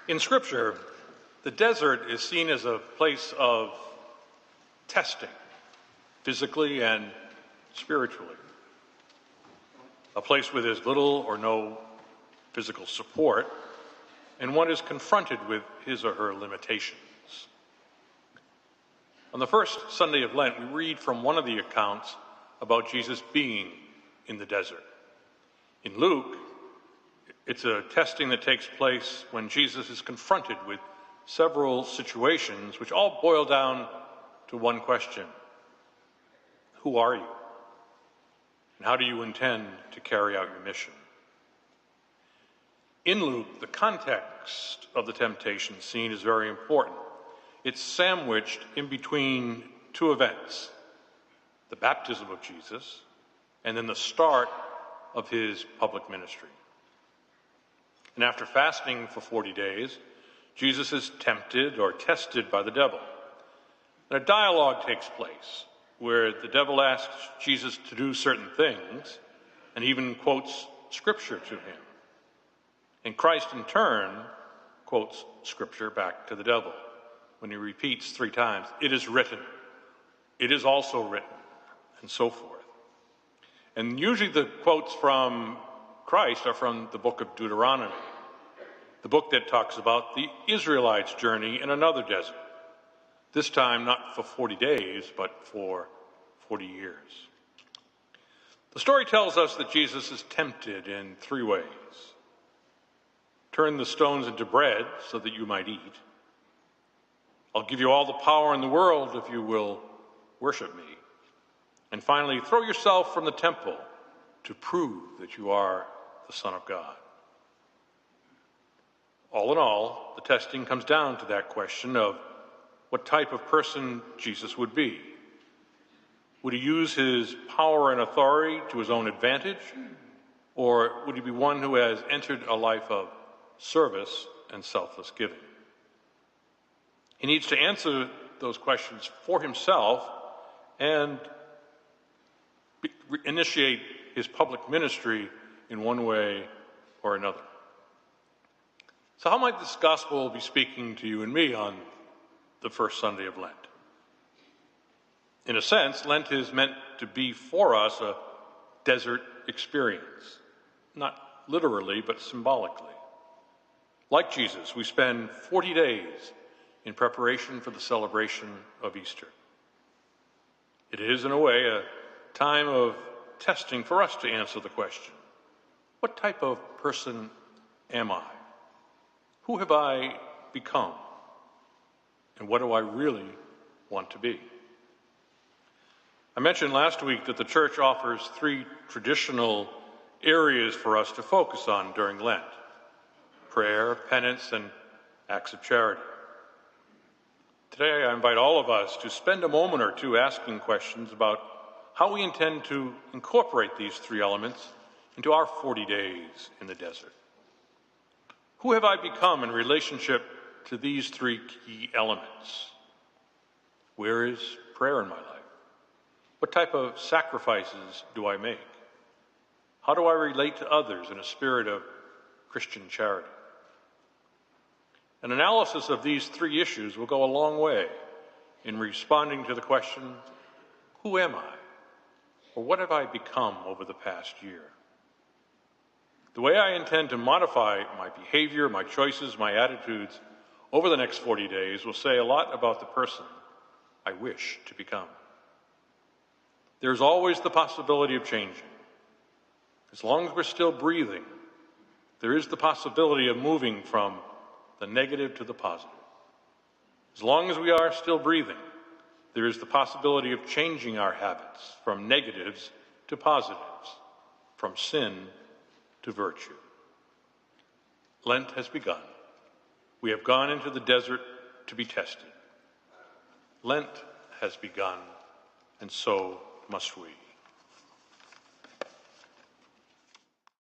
In Scripture, the desert is seen as a place of testing, physically and spiritually. A place where there's little or no physical support, and one is confronted with his or her limitations. On the first Sunday of Lent, we read from one of the accounts about Jesus being in the desert. In Luke, it's a testing that takes place when Jesus is confronted with several situations which all boil down to one question: who are you? And how do you intend to carry out your mission? In Luke, the context of the temptation scene is very important. It's sandwiched in between two events: the baptism of Jesus and then the start of his public ministry. And after fasting for 40 days, Jesus is tempted or tested by the devil. And a dialogue takes place where the devil asks Jesus to do certain things and even quotes Scripture to him. And Christ, in turn, quotes Scripture back to the devil when he repeats 3 times, "It is written, it is also written," and so forth. And usually the quotes from Christ are from the book of Deuteronomy, the book that talks about the Israelites' journey in another desert, this time not for 40 days, but for 40 years. The story tells us that Jesus is tempted in 3 ways. Turn the stones into bread so that you might eat. I'll give you all the power in the world if you will worship me. And finally, throw yourself from the temple to prove that you are the Son of God. All in all, the testing comes down to that question of what type of person Jesus would be. Would he use his power and authority to his own advantage, or would he be one who has entered a life of service and selfless giving? He needs to answer those questions for himself and initiate his public ministry in one way or another. So how might this gospel be speaking to you and me on the first Sunday of Lent? In a sense, Lent is meant to be for us a desert experience, not literally, but symbolically. Like Jesus, we spend 40 days in preparation for the celebration of Easter. It is, in a way, a time of testing for us to answer the question, what type of person am I? Who have I become? And what do I really want to be? I mentioned last week that the church offers 3 traditional areas for us to focus on during Lent: prayer, penance, and acts of charity. Today, I invite all of us to spend a moment or two asking questions about how we intend to incorporate these 3 elements into our 40 days in the desert. Who have I become in relationship to these 3 key elements? Where is prayer in my life? What type of sacrifices do I make? How do I relate to others in a spirit of Christian charity? An analysis of these 3 issues will go a long way in responding to the question, who am I? Or what have I become over the past year? The way I intend to modify my behavior, my choices, my attitudes over the next 40 days will say a lot about the person I wish to become. There's always the possibility of changing. As long as we're still breathing, there is the possibility of moving from the negative to the positive. As long as we are still breathing, there is the possibility of changing our habits from negatives to positives, from sin to virtue. Lent has begun. We have gone into the desert to be tested. Lent has begun, and so must we.